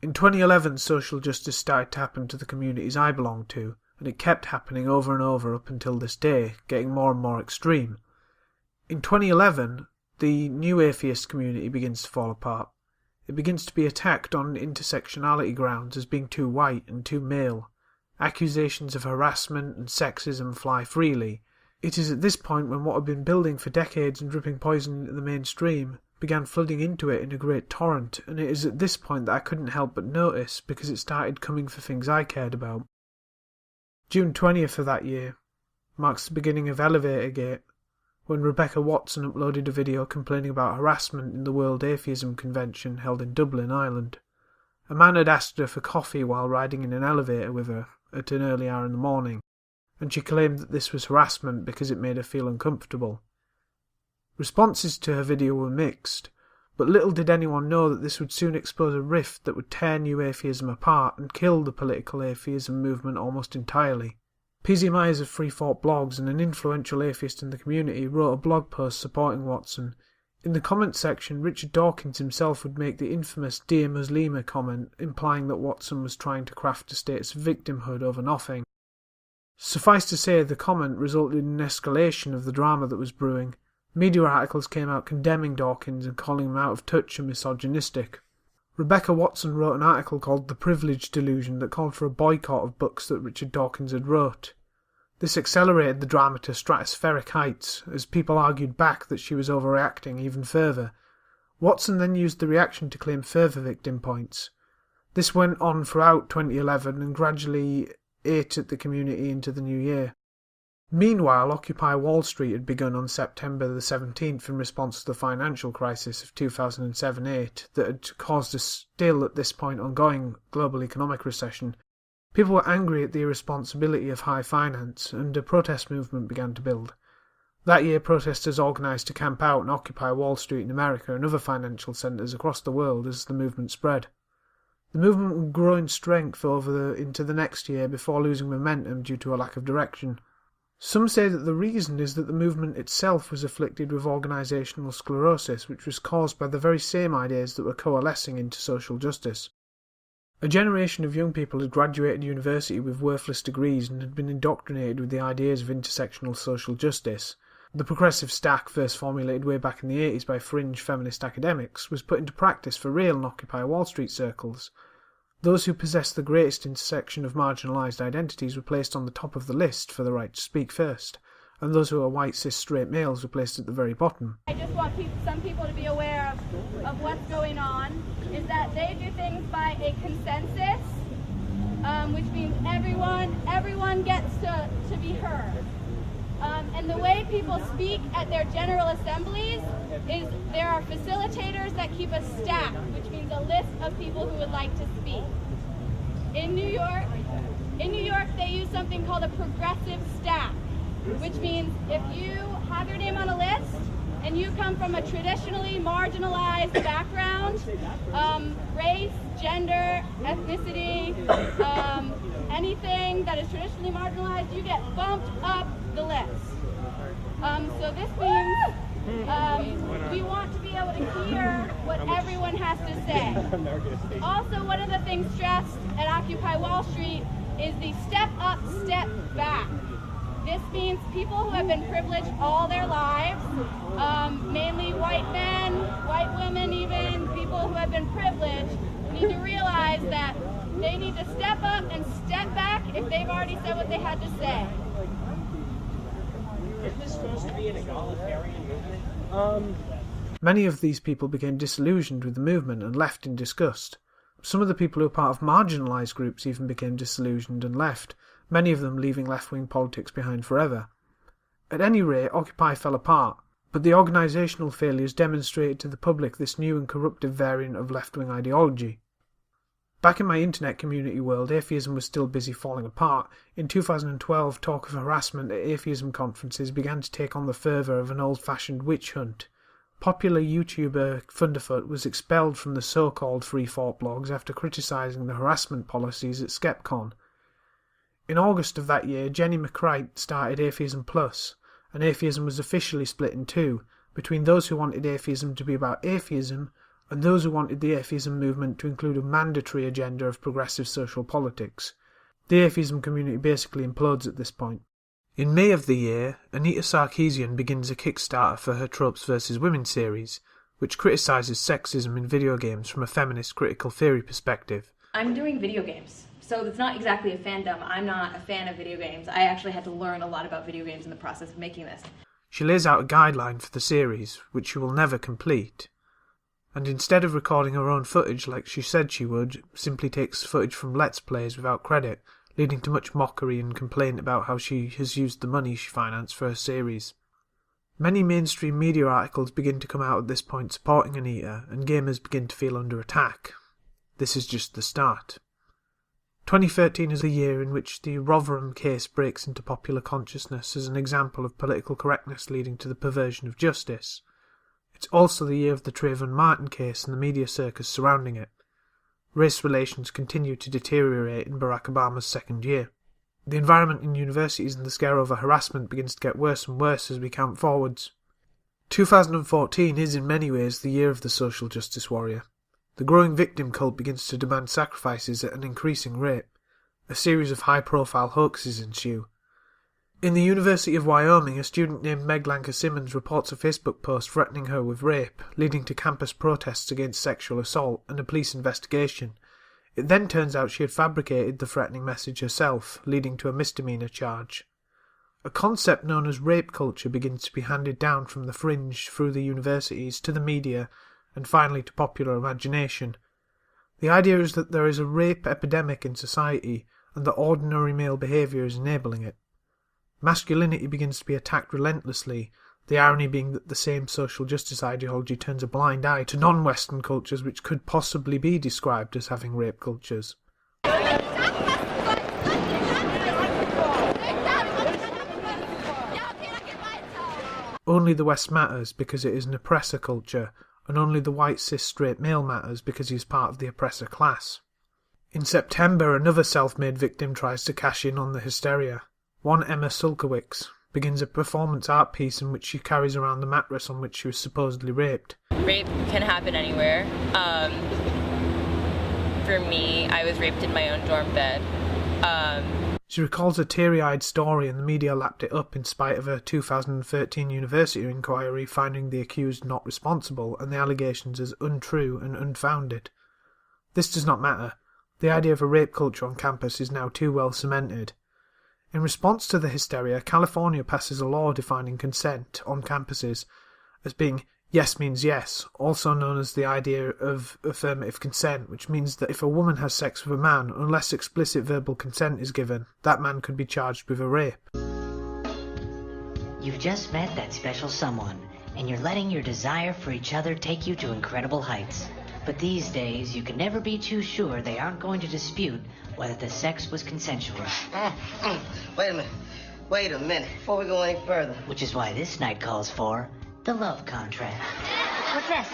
In 2011, social justice started to happen to the communities I belonged to, and it kept happening over and over up until this day, getting more and more extreme. In 2011, the new atheist community begins to fall apart. It begins to be attacked on intersectionality grounds as being too white and too male. Accusations of harassment and sexism fly freely. It is at this point when what had been building for decades and dripping poison into the mainstream began flooding into it in a great torrent, and it is at this point that I couldn't help but notice, because it started coming for things I cared about. June 20th of that year marks the beginning of Elevatorgate, when Rebecca Watson uploaded a video complaining about harassment in the World Atheism Convention held in Dublin, Ireland. A man had asked her for coffee while riding in an elevator with her at an early hour in the morning, and she claimed that this was harassment because it made her feel uncomfortable. Responses to her video were mixed, but little did anyone know that this would soon expose a rift that would tear new atheism apart and kill the political atheism movement almost entirely. P.Z. Meyers of Freethoughtblogs and an influential atheist in the community wrote a blog post supporting Watson. In the comments section, Richard Dawkins himself would make the infamous Dear Muslima comment, implying that Watson was trying to craft a status of victimhood over nothing. Suffice to say, the comment resulted in an escalation of the drama that was brewing. Media articles came out condemning Dawkins and calling him out of touch and misogynistic. Rebecca Watson wrote an article called The Privilege Delusion that called for a boycott of books that Richard Dawkins had wrote. This accelerated the drama to stratospheric heights, as people argued back that she was overreacting even further. Watson then used the reaction to claim further victim points. This went on throughout 2011 and gradually ate at the community into the new year. Meanwhile, Occupy Wall Street had begun on September the 17th in response to the financial crisis of 2007-8 that had caused a still at this point ongoing global economic recession. People were angry at the irresponsibility of high finance, and a protest movement began to build. That year, protesters organised to camp out and occupy Wall Street in America and other financial centres across the world as the movement spread. The movement would grow in strength into the next year before losing momentum due to a lack of direction. Some say that the reason is that the movement itself was afflicted with organisational sclerosis, which was caused by the very same ideas that were coalescing into social justice. A generation of young people had graduated university with worthless degrees and had been indoctrinated with the ideas of intersectional social justice. The progressive stack, first formulated way back in the 80s by fringe feminist academics, was put into practice for real in Occupy Wall Street circles. Those who possessed the greatest intersection of marginalised identities were placed on the top of the list for the right to speak first, and those who are white cis straight males were placed at the very bottom. I just want some people to be aware of what's going on, is that they do things by a consensus, which means everyone gets to be heard. And the way people speak at their general assemblies is there are facilitators that keep a stack, which means a list of people who would like to speak. In New York, they use something called a progressive stack, which means if you have your name on a list and you come from a traditionally marginalized background, race, gender, ethnicity, anything that is traditionally marginalized, you get bumped up the list. So this means we want to be able to hear what everyone has to say. Also, one of the things stressed at Occupy Wall Street is the step up, step back. This means people who have been privileged all their lives, mainly white men, white women even, people who have been privileged, need to realize that they need to step up and step back if they've already said what they had to say. Isn't this supposed to be an egalitarian movement? Many of these people became disillusioned with the movement and left in disgust. Some of the people who were part of marginalised groups even became disillusioned and left, many of them leaving left-wing politics behind forever. At any rate, Occupy fell apart, but the organisational failures demonstrated to the public this new and corruptive variant of left-wing ideology. Back in my internet community world, atheism was still busy falling apart. In 2012, talk of harassment at atheism conferences began to take on the fervour of an old-fashioned witch hunt. Popular YouTuber Thunderfoot was expelled from the so-called Freethoughtblogs after criticising the harassment policies at SkepCon. In August of that year, Jenny McCreight started Atheism Plus, and atheism was officially split in two, between those who wanted atheism to be about atheism and those who wanted the atheism movement to include a mandatory agenda of progressive social politics. The atheism community basically implodes at this point. In May of the year, Anita begins a Kickstarter for her Tropes vs. Women series, which criticises sexism in video games from a feminist critical theory perspective. I'm doing video games, so it's not exactly a fandom. I'm not a fan of video games. I actually had to learn a lot about video games in the process of making this. She lays out a guideline for the series, which she will never complete, and instead of recording her own footage like she said she would, simply takes footage from Let's Plays without credit, leading to much mockery and complaint about how she has used the money she financed for her series. Many mainstream media articles begin to come out at this point supporting Anita, and gamers begin to feel under attack. This is just the start. 2013 is the year in which the Rotherham case breaks into popular consciousness as an example of political correctness leading to the perversion of justice. It's also the year of the Trayvon Martin case and the media circus surrounding it. Race relations continue to deteriorate in Barack Obama's second year. The environment in universities and the scare over harassment begins to get worse and worse as we count forwards. 2014 is in many ways the year of the social justice warrior. The growing victim cult begins to demand sacrifices at an increasing rate. A series of high-profile hoaxes ensue. In the University of Wyoming, a student named Meg Lanker Simmons reports a Facebook post threatening her with rape, leading to campus protests against sexual assault and a police investigation. It then turns out she had fabricated the threatening message herself, leading to a misdemeanor charge. A concept known as rape culture begins to be handed down from the fringe through the universities to the media and finally to popular imagination. The idea is that there is a rape epidemic in society and that ordinary male behaviour is enabling it. Masculinity begins to be attacked relentlessly, the irony being that the same social justice ideology turns a blind eye to non-Western cultures which could possibly be described as having rape cultures. Only the West matters because it is an oppressor culture, and only the white cis straight male matters because he is part of the oppressor class. In September, another self-made victim tries to cash in on the hysteria. One Emma Sulcowickz begins a performance art piece in which she carries around the mattress on which she was supposedly raped. Rape can happen anywhere. For me, I was raped in my own dorm bed. She recalls a teary-eyed story and the media lapped it up in spite of her 2013 university inquiry finding the accused not responsible and the allegations as untrue and unfounded. This does not matter. The idea of a rape culture on campus is now too well cemented. In response to the hysteria, California passes a law defining consent on campuses as being yes means yes, also known as the idea of affirmative consent, which means that if a woman has sex with a man, unless explicit verbal consent is given, that man could be charged with a rape. You've just met that special someone, and you're letting your desire for each other take you to incredible heights. But these days, you can never be too sure they aren't going to dispute whether the sex was consensual. Wait a minute, before we go any further. Which is why this night calls for the love contract. What's this?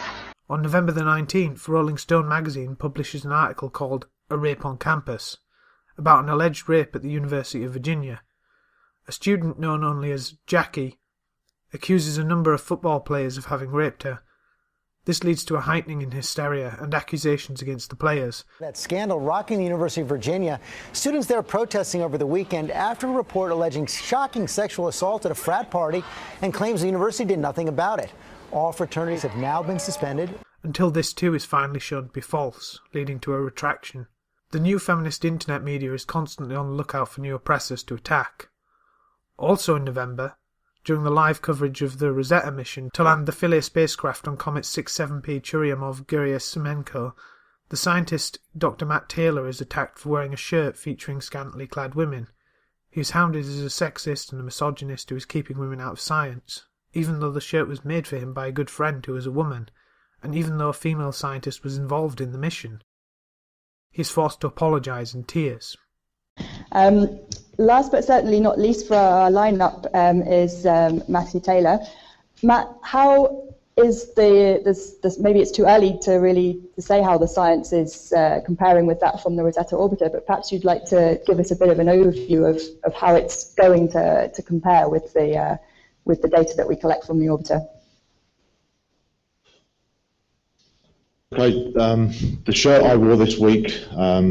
On November the 19th, Rolling Stone magazine publishes an article called A Rape on Campus, about an alleged rape at the University of Virginia. A student known only as Jackie accuses a number of football players of having raped her. This leads to a heightening in hysteria and accusations against the players. That scandal rocking the University of Virginia. Students there protesting over the weekend after a report alleging shocking sexual assault at a frat party and claims the university did nothing about it. All fraternities have now been suspended. Until this too is finally shown to be false, leading to a retraction. The new feminist internet media is constantly on the lookout for new oppressors to attack. Also in November, during the live coverage of the Rosetta mission to land the Philae spacecraft on Comet 67P Churyumov-Gerasimenko, the scientist Dr. Matt Taylor is attacked for wearing a shirt featuring scantily clad women. He is hounded as a sexist and a misogynist who is keeping women out of science, even though the shirt was made for him by a good friend who was a woman, and even though a female scientist was involved in the mission. He is forced to apologise in tears. Last but certainly not least for our lineup is Matthew Taylor. Matt, how is this? Maybe it's too early to say how the science is comparing with that from the Rosetta orbiter, but perhaps you'd like to give us a bit of an overview of how it's going to compare with the data that we collect from the orbiter. Okay, the shirt I wore this week, I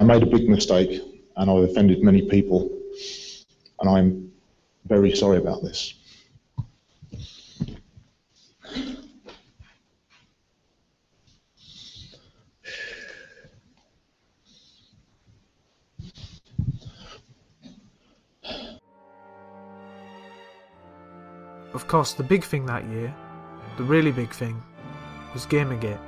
made a big mistake and I've offended many people, and I'm very sorry about this. Of course, the big thing that year, the really big thing, was Gamergate.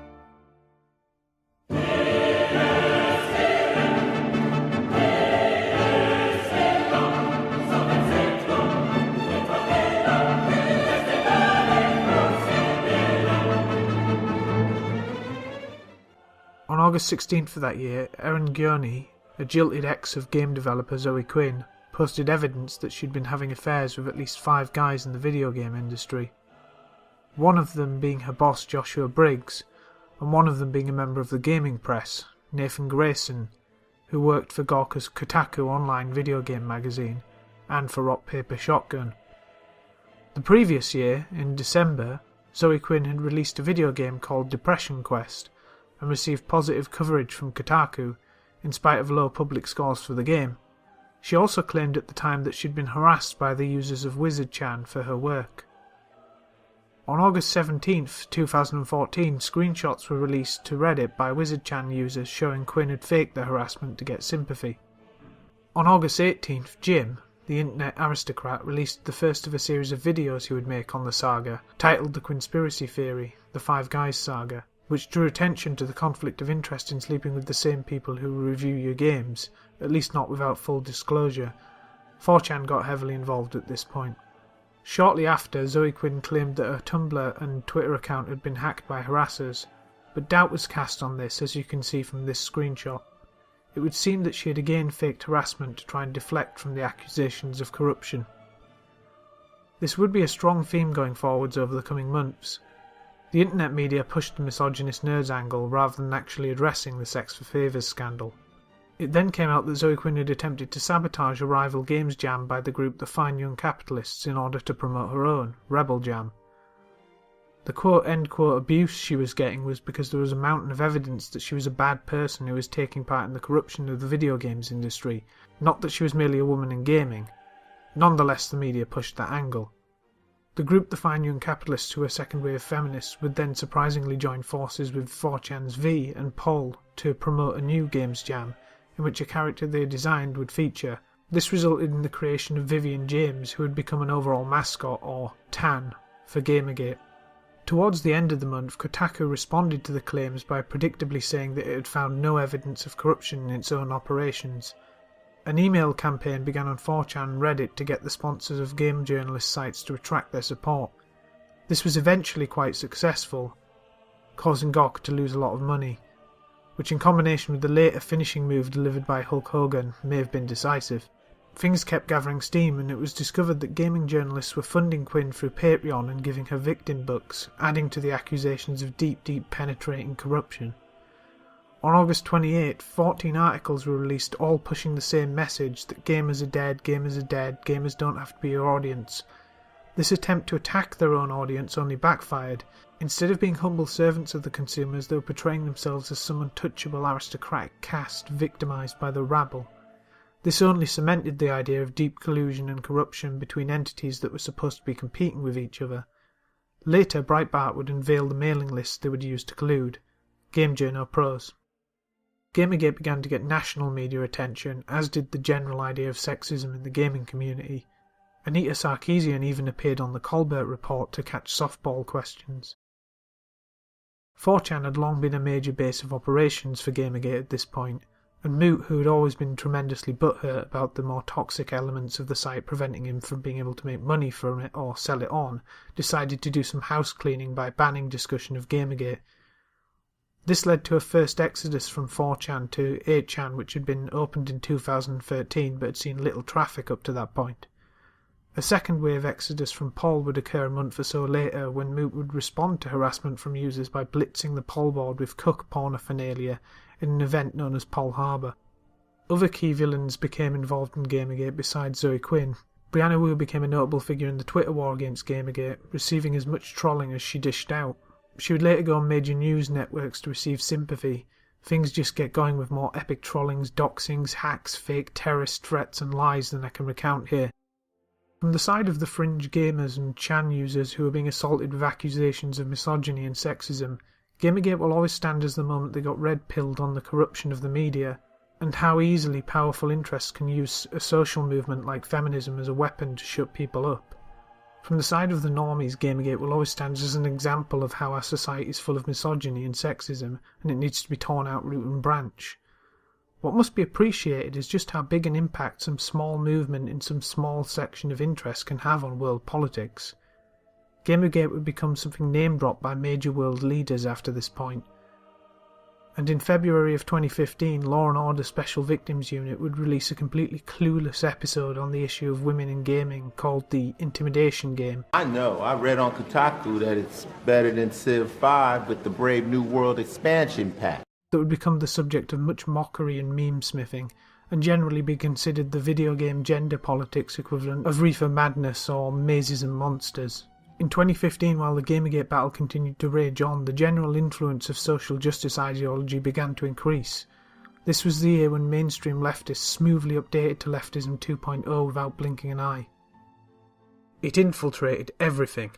On August 16th of that year, Erin Gyoni, a jilted ex of game developer Zoe Quinn, posted evidence that she'd been having affairs with at least 5 guys in the video game industry. One of them being her boss Joshua Briggs, and one of them being a member of the gaming press, Nathan Grayson, who worked for Gawker's Kotaku online video game magazine, and for Rock Paper Shotgun. The previous year, in December, Zoe Quinn had released a video game called Depression Quest, and received positive coverage from Kotaku, in spite of low public scores for the game. She also claimed at the time that she'd been harassed by the users of Wizardchan for her work. On August 17th, 2014, screenshots were released to Reddit by Wizardchan users showing Quinn had faked the harassment to get sympathy. On August 18th, Jim, the internet aristocrat, released the first of a series of videos he would make on the saga, titled The Conspiracy Theory, The Five Guys Saga, which drew attention to the conflict of interest in sleeping with the same people who review your games, at least not without full disclosure. 4chan got heavily involved at this point. Shortly after, Zoe Quinn claimed that her Tumblr and Twitter account had been hacked by harassers, but doubt was cast on this, as you can see from this screenshot. It would seem that she had again faked harassment to try and deflect from the accusations of corruption. This would be a strong theme going forwards over the coming months. The internet media pushed the misogynist nerds angle rather than actually addressing the sex for favours scandal. It then came out that Zoe Quinn had attempted to sabotage a rival games jam by the group The Fine Young Capitalists in order to promote her own, Rebel Jam. The quote-end-quote abuse she was getting was because there was a mountain of evidence that she was a bad person who was taking part in the corruption of the video games industry, not that she was merely a woman in gaming. Nonetheless, the media pushed that angle. The group The Fine Young Capitalists, who were second-wave feminists, would then surprisingly join forces with 4chan's V and Paul to promote a new games jam, in which a character they designed would feature. This resulted in the creation of Vivian James, who had become an overall mascot, or TAN, for Gamergate. Towards the end of the month, Kotaku responded to the claims by predictably saying that it had found no evidence of corruption in its own operations. An email campaign began on 4chan and Reddit to get the sponsors of game journalist sites to retract their support. This was eventually quite successful, causing Gawker to lose a lot of money, which in combination with the later finishing move delivered by Hulk Hogan may have been decisive. Things kept gathering steam, and it was discovered that gaming journalists were funding Quinn through Patreon and giving her victim books, adding to the accusations of deep penetrating corruption. On August 28, 14 articles were released, all pushing the same message that gamers are dead, gamers don't have to be your audience. This attempt to attack their own audience only backfired. Instead of being humble servants of the consumers, they were portraying themselves as some untouchable aristocratic caste victimised by the rabble. This only cemented the idea of deep collusion and corruption between entities that were supposed to be competing with each other. Later, Breitbart would unveil the mailing list they would use to collude, Gamejournopros. Gamergate began to get national media attention, as did the general idea of sexism in the gaming community. Anita Sarkeesian even appeared on the Colbert Report to catch softball questions. 4chan had long been a major base of operations for Gamergate at this point, and Moot, who had always been tremendously butthurt about the more toxic elements of the site preventing him from being able to make money from it or sell it on, decided to do some house cleaning by banning discussion of Gamergate. This led to a first exodus from 4chan to 8chan, which had been opened in 2013 but had seen little traffic up to that point. A second wave exodus from Paul would occur a month or so later, when Moot would respond to harassment from users by blitzing the Paul board with cook pornophilia in an event known as Paul Harbour. Other key villains became involved in Gamergate besides Zoe Quinn. Brianna Wu became a notable figure in the Twitter war against Gamergate, receiving as much trolling as she dished out. She would later go on major news networks to receive sympathy. Things just get going with more epic trollings, doxings, hacks, fake terrorist threats and lies than I can recount here. From the side of the fringe gamers and Chan users who are being assaulted with accusations of misogyny and sexism, Gamergate will always stand as the moment they got red-pilled on the corruption of the media, and how easily powerful interests can use a social movement like feminism as a weapon to shut people up. From the side of the normies, Gamergate will always stand as an example of how our society is full of misogyny and sexism, and it needs to be torn out root and branch. What must be appreciated is just how big an impact some small movement in some small section of interest can have on world politics. Gamergate would become something name-dropped by major world leaders after this point. And in February of 2015, Law & Order Special Victims Unit would release a completely clueless episode on the issue of women in gaming called the Intimidation Game. I know, I read on Kotaku that it's better than Civ 5 with the Brave New World expansion pack. That would become the subject of much mockery and meme-smithing, and generally be considered the video game gender politics equivalent of Reefer Madness or Mazes and Monsters. In 2015, while the Gamergate battle continued to rage on, the general influence of social justice ideology began to increase. This was the year when mainstream leftists smoothly updated to Leftism 2.0 without blinking an eye. It infiltrated everything.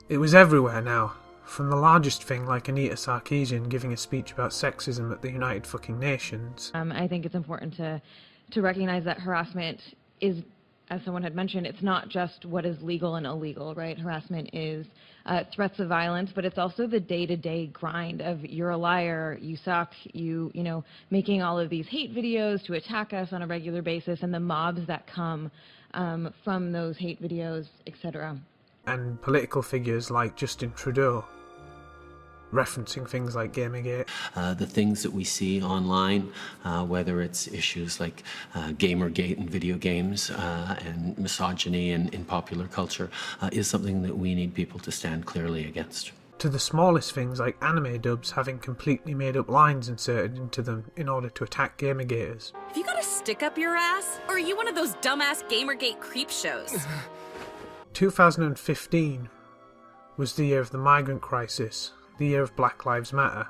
It was everywhere now. From the largest thing like Anita Sarkeesian giving a speech about sexism at the United fucking Nations. I think it's important to recognize that harassment is, as someone had mentioned, it's not just what is legal and illegal, right? Harassment is threats of violence, but it's also the day-to-day grind of you're a liar, you suck, you know, making all of these hate videos to attack us on a regular basis, and the mobs that come from those hate videos, etc. And political figures like Justin Trudeau, referencing things like Gamergate. The things that we see online, whether it's issues like Gamergate in video games and misogyny in popular culture, is something that we need people to stand clearly against. To the smallest things like anime dubs having completely made up lines inserted into them in order to attack Gamergaters. Have you got a stick up your ass? Or are you one of those dumbass Gamergate creep shows? 2015 was the year of the migrant crisis, the year of Black Lives Matter,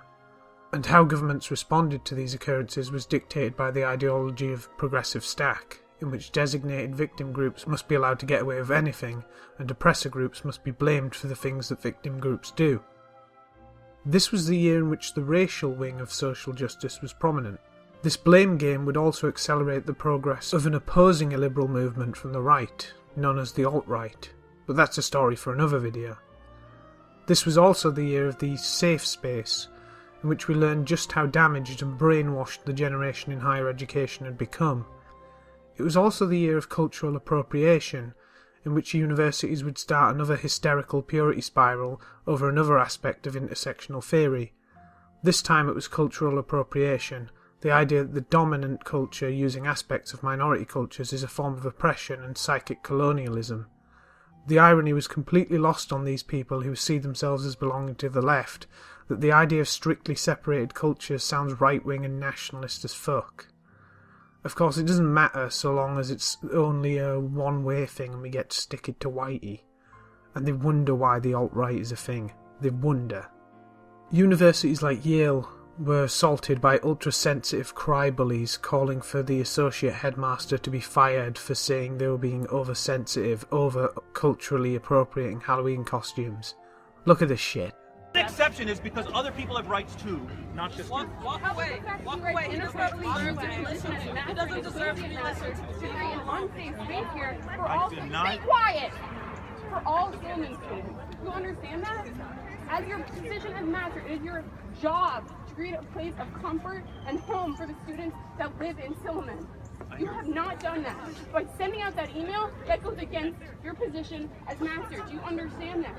and how governments responded to these occurrences was dictated by the ideology of progressive stack, in which designated victim groups must be allowed to get away with anything, and oppressor groups must be blamed for the things that victim groups do. This was the year in which the racial wing of social justice was prominent. This blame game would also accelerate the progress of an opposing illiberal movement from the right, known as the alt-right, but that's a story for another video. This was also the year of the safe space, in which we learned just how damaged and brainwashed the generation in higher education had become. It was also the year of cultural appropriation, in which universities would start another hysterical purity spiral over another aspect of intersectional theory. This time it was cultural appropriation, the idea that the dominant culture using aspects of minority cultures is a form of oppression and psychic colonialism. The irony was completely lost on these people who see themselves as belonging to the left, that the idea of strictly separated cultures sounds right-wing and nationalist as fuck. Of course, it doesn't matter so long as it's only a one-way thing and we get to stick it to Whitey. And they wonder why the alt-right is a thing. They wonder. Universities like Yale were assaulted by ultra-sensitive cry-bullies calling for the associate headmaster to be fired for saying they were being oversensitive over culturally appropriating Halloween costumes. Look at this shit. The exception is because other people have rights too, not just you. Walk away. Walk away. It doesn't deserve to be listened to. An unsafe space here for all students. Be quiet! For all Silman students. You understand that? As your position as master, it is your job to create a place of comfort and home for the students that live in Silman. You have not done that. By sending out that email, that goes against your position as master. Do you understand that?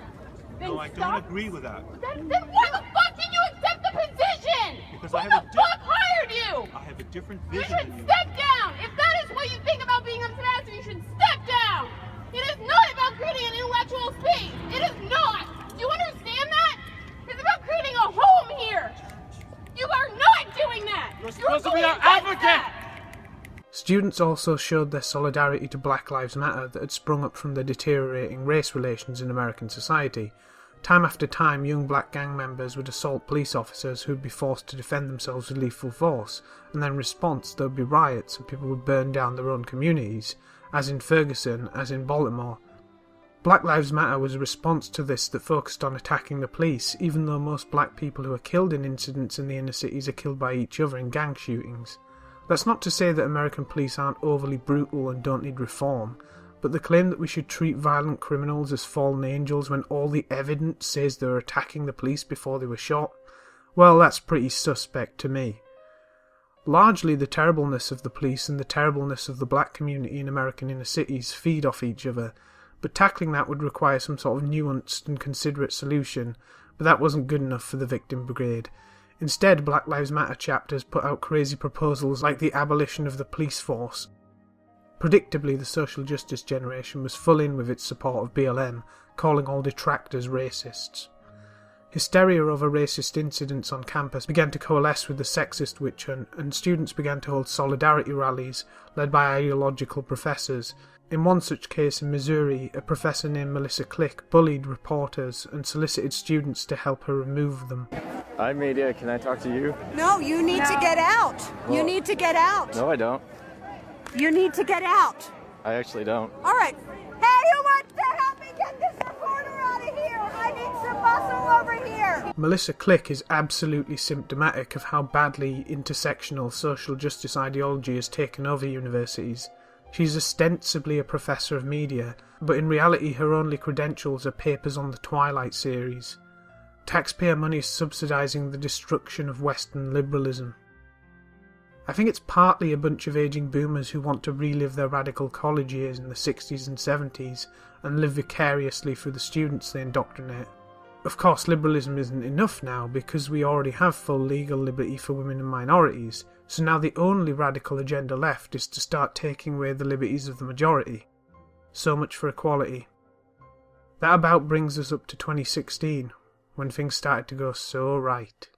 Then no, I don't agree with that. Then why the fuck did you accept the position? Because Who the fuck hired you? I have a different vision. You should step down. If that is what you think about being a master, you should step down. It is not about creating an intellectual space. It is not. Do you understand that? It's about creating a home here. You are not doing that. You're supposed to be our advocate. Students also showed their solidarity to Black Lives Matter that had sprung up from the deteriorating race relations in American society, Time after time, young black gang members would assault police officers who would be forced to defend themselves with lethal force, and then in response there would be riots and people would burn down their own communities, as in Ferguson, as in Baltimore. Black Lives Matter was a response to this that focused on attacking the police, even though most black people who are killed in incidents in the inner cities are killed by each other in gang shootings. That's not to say that American police aren't overly brutal and don't need reform, but the claim that we should treat violent criminals as fallen angels when all the evidence says they were attacking the police before they were shot, well, that's pretty suspect to me. Largely the terribleness of the police and the terribleness of the black community in American inner cities feed off each other, but tackling that would require some sort of nuanced and considerate solution, but that wasn't good enough for the Victim Brigade. Instead, Black Lives Matter chapters put out crazy proposals like the abolition of the police force. Predictably, the social justice generation was full in with its support of BLM, calling all detractors racists. Hysteria over racist incidents on campus began to coalesce with the sexist witch hunt, and students began to hold solidarity rallies led by ideological professors. In one such case in Missouri, a professor named Melissa Click bullied reporters and solicited students to help her remove them. Hi, media. Can I talk to you? No, you need to get out. Well, you need to get out. No, I don't. You need to get out. I actually don't. All right. Hey, who wants to help me get this reporter out of here? I need some muscle over here. Melissa Click is absolutely symptomatic of how badly intersectional social justice ideology has taken over universities. She's ostensibly a professor of media, but in reality her only credentials are papers on the Twilight series. Taxpayer money is subsidising the destruction of Western liberalism. I think it's partly a bunch of aging boomers who want to relive their radical college years in the 60s and 70s and live vicariously through the students they indoctrinate. Of course, liberalism isn't enough now because we already have full legal liberty for women and minorities, so now the only radical agenda left is to start taking away the liberties of the majority. So much for equality. That about brings us up to 2016, when things started to go so right.